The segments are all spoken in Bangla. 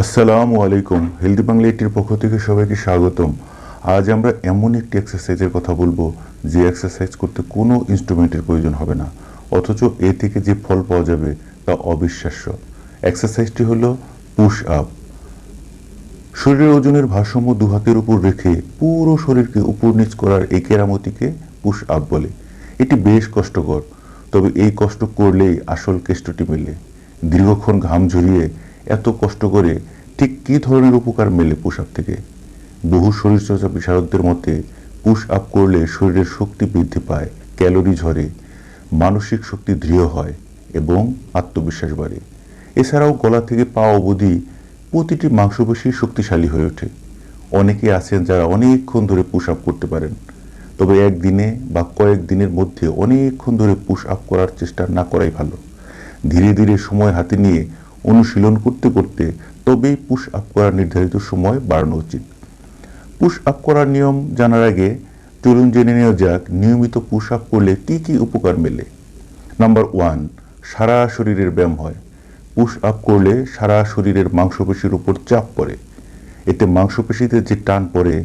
আসসালামু আলাইকুম। হেলদি বাংলা এটির পক্ষ থেকে সবাইকে স্বাগতম। আজ আমরা এমন একটি এক্সারসাইজের কথা বলবো যে এক্সারসাইজ করতে কোনো ইনস্ট্রুমেন্টের প্রয়োজন হবে না, অথচ এ থেকে যে ফল পাওয়া যাবে তা অবিশ্বাস্য। এক্সারসাইজটি হলো পুশ আপ। শরীরের ওজনের ভারসাম্য দু হাতের উপর রেখে পুরো শরীরকে উপর নিচ করার এই কেরামতিকে পুশ আপ বলে। এটি বেশ কষ্টকর, তবে এই কষ্ট করলেই আসল কেষ্টটি মেলে। দীর্ঘক্ষণ ঘাম ঝরিয়ে এত কষ্ট করে ঠিক কী ধরনের উপকার মেলে পুশ আপ থেকে? বহু শরীরচর্চা বিশারদদের মতে পুশ আপ করলে শরীরের শক্তি বৃদ্ধি পায়, ক্যালোরি ঝরে, মানসিক শক্তি দৃঢ় হয় এবং আত্মবিশ্বাস বাড়ে। এছাড়াও গলা থেকে পা অবধি প্রতিটি মাংসপেশি শক্তিশালী হয়ে ওঠে। অনেকে আছেন যারা অনেকক্ষণ ধরে পুশ আপ করতে পারেন, তবে একদিনে বা কয়েক দিনের মধ্যে অনেকক্ষণ ধরে পুশ আপ করার চেষ্টা না করাই ভালো। ধীরে ধীরে সময় হাতে নিয়ে অনুশীলন করতে করতে তবেই পুশ আপ করার নির্ধারিত সময় বাড়ানো উচিত। পুশ আপ করার নিয়ম জানার আগে চলুন জেনে নেওয়া যাক নিয়মিত পুশ আপ করলে কী কী উপকার মেলে। নাম্বার 1, সারা শরীরের ব্যায়াম হয়। পুশ আপ করলে সারা শরীরের মাংসপেশির উপর চাপ পড়ে। এতে মাংসপেশিতে যে টান পড়ে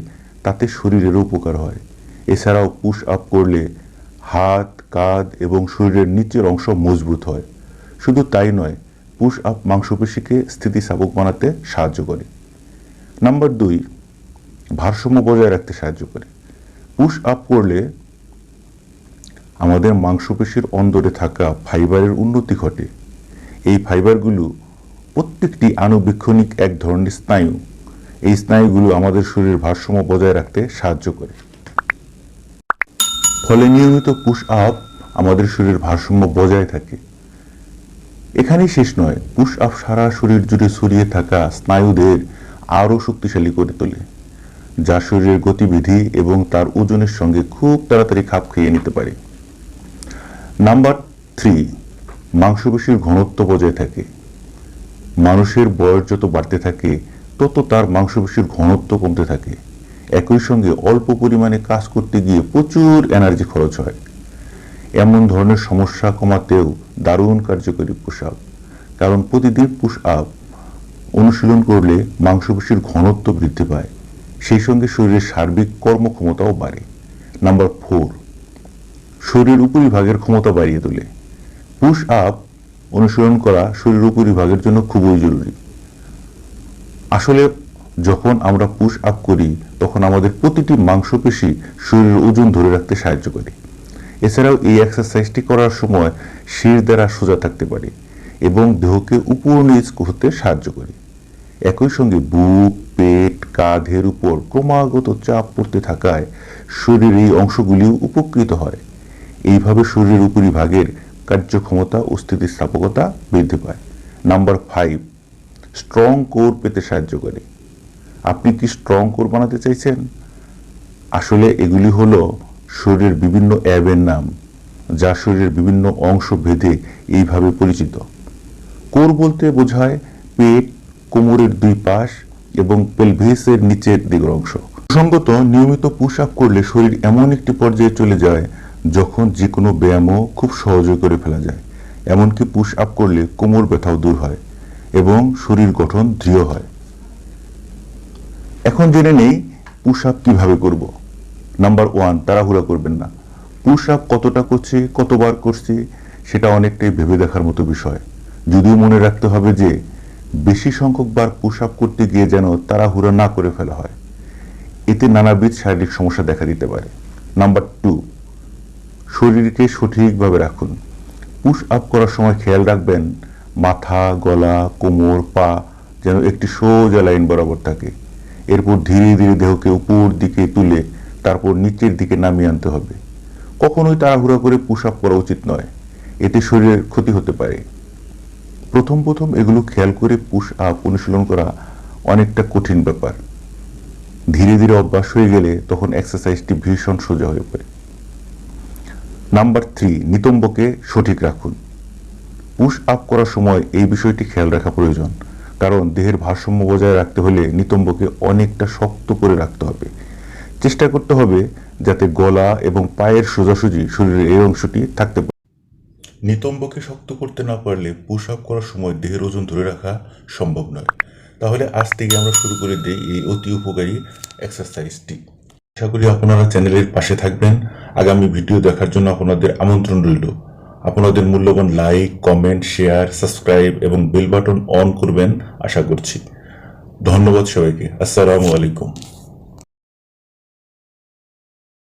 তাতে শরীরের উপকার হয়। এছাড়াও পুশ আপ করলে হাত, কাঁধ এবং শরীরের নিচের অংশ মজবুত হয়। শুধু তাই নয়, পুশ আপ মাংসপেশিকে স্থিতিস্থাপক বানাতে সাহায্য করে। নাম্বার 2, ভারসাম্য বজায় রাখতে সাহায্য করে। পুশ আপ করলে আমাদের মাংসপেশির অন্দরে থাকা ফাইবারের উন্নতি ঘটে। এই ফাইবারগুলো প্রত্যেকটি আণুবীক্ষণিক এক ধরনের স্নায়ু। এই স্নায়ুগুলো আমাদের শরীরের ভারসাম্য বজায় রাখতে সাহায্য করে। ফলে নিয়মিত পুশ আপ আমাদের শরীরের ভারসাম্য বজায় থাকে। এখানেই শেষ নয়, পুশ আপ সারা শরীর জুড়ে ছড়িয়ে থাকা স্নায়ুদের আরও শক্তিশালী করে তোলে, যা শরীরের গতিবিধি এবং তার ওজনের সঙ্গে খুব তাড়াতাড়ি খাপ খাইয়ে নিতে পারে। নাম্বার 3, মাংসপেশির ঘনত্ব বজায় থাকে। মানুষের বয়স যত বাড়তে থাকে তত তার মাংসপেশির ঘনত্ব কমতে থাকে। একই সঙ্গে অল্প পরিমাণে কাজ করতে গিয়ে প্রচুর এনার্জি খরচ হয়। এমন ধরনের সমস্যা কমাতেও দারুণ কার্যকরী পুশ আপ, কারণ প্রতিদিন পুশ আপ অনুশীলন করলে মাংসপেশির ঘনত্ব বৃদ্ধি পায়, সেই সঙ্গে শরীরের সার্বিক কর্মক্ষমতাও বাড়ে। নাম্বার 4, শরীর উপরিভাগের ক্ষমতা বাড়িয়ে তোলে। পুশ আপ অনুশীলন করা শরীর উপরিভাগের জন্য খুবই জরুরি। আসলে যখন আমরা পুশ আপ করি তখন আমাদের প্রতিটি মাংসপেশি শরীরের ওজন ধরে রাখতে সাহায্য করে। এছাড়াও এই এক্সারসাইজটি করার সময় শির দ্বারা সোজা থাকতে পারে এবং দেহকে উপর নিচ হতে সাহায্য করে। একই সঙ্গে বুক, পেট, কাঁধের উপর ক্রমাগত চাপ পড়তে থাকায় শরীরের এই অংশগুলিও উপকৃত হয়। এইভাবে শরীরের উপরিভাগের কার্যক্ষমতা ও স্থিতিস্থাপকতা বৃদ্ধি পায়। নাম্বার 5, স্ট্রং কোর পেতে সাহায্য করে। আপনি কি স্ট্রং কোর বানাতে চাইছেন? আসলে এগুলি হলো শরীরের বিভিন্ন অ্যাবের নাম, যা শরীরের বিভিন্ন অংশ ভেদে এইভাবে পরিচিত। কোর বলতে বোঝায় পেট, কোমরের দুই পাশ এবং পেলভিসের নিচের দিকের অংশ। প্রসঙ্গত, নিয়মিত পুশ আপ করলে শরীর এমন একটি পর্যায়ে চলে যায় যখন যে কোনো ব্যায়ামও খুব সহজে করে ফেলা যায়। এমনকি পুশ আপ করলে কোমর ব্যথাও দূর হয় এবং শরীর গঠন দৃঢ় হয়। এখন জেনে নেই পুশ আপ কিভাবে করব। নাম্বার 1, তাড়াহুড়া করবেন না। পুশ আপ কতটা করছি, কতবার করছি সেটা অনেকটাই ভেবে দেখার মতো বিষয়। যদিও মনে রাখতে হবে যে বেশি সংখ্যক বার পুশ আপ করতে গিয়ে যেন তাড়াহুড়া না করে ফেলা হয়, এতে নানাবিধ শারীরিক সমস্যা দেখা দিতে পারে। নাম্বার 2, শরীরকে সঠিকভাবে রাখুন। পুশ আপ করার সময় খেয়াল রাখবেন মাথা, গলা, কোমর, পা যেন একটি সোজা লাইন বরাবর থাকে। এরপর ধীরে ধীরে দেহকে উপর দিকে তুলে তারপর নিচের দিকে নামিয়ে আনতে হবে। কখনোই তাড়াহুড়া করে পুশ আপ করা উচিত নয়, এতে শরীরের ক্ষতি হতে পারে। প্রথম প্রথম এগুলো খেয়াল করে পুশ আপ অনুশীলন করা অনেকটা কঠিন ব্যাপার। ধীরে ধীরে অভ্যাস হয়ে গেলে তখন এক্সারসাইজটি ভীষণ সোজা হয়ে পড়ে। নাম্বার 3, নিতম্বকে সঠিক রাখুন। পুশ আপ করার সময় এই বিষয়টি খেয়াল রাখা প্রয়োজন, কারণ দেহের ভারসাম্য বজায় রাখতে হলে নিতম্বকে অনেকটা শক্ত করে রাখতে হবে। চেষ্টা করতে হবে যাতে গলা এবং পায়ের সোজাসুজি শরীরের এই অংশটি থাকতে পারে। নিতম্বকে শক্ত করতে না পারলে পুশ আপ করার সময় দেহের ওজন ধরে রাখা সম্ভব নয়। তাহলে আজ থেকে আমরা শুরু করে দিই এই অতি উপকারী এক্সারসাইজটি। আশা করি আপনারা চ্যানেলের পাশে থাকবেন। আগামী ভিডিও দেখার জন্য আপনাদের আমন্ত্রণ রইল। আপনাদের মূল্যবান লাইক, কমেন্ট, শেয়ার, সাবস্ক্রাইব এবং বেল বাটন অন করবেন আশা করছি। ধন্যবাদ সবাইকে। আসসালামু আলাইকুম।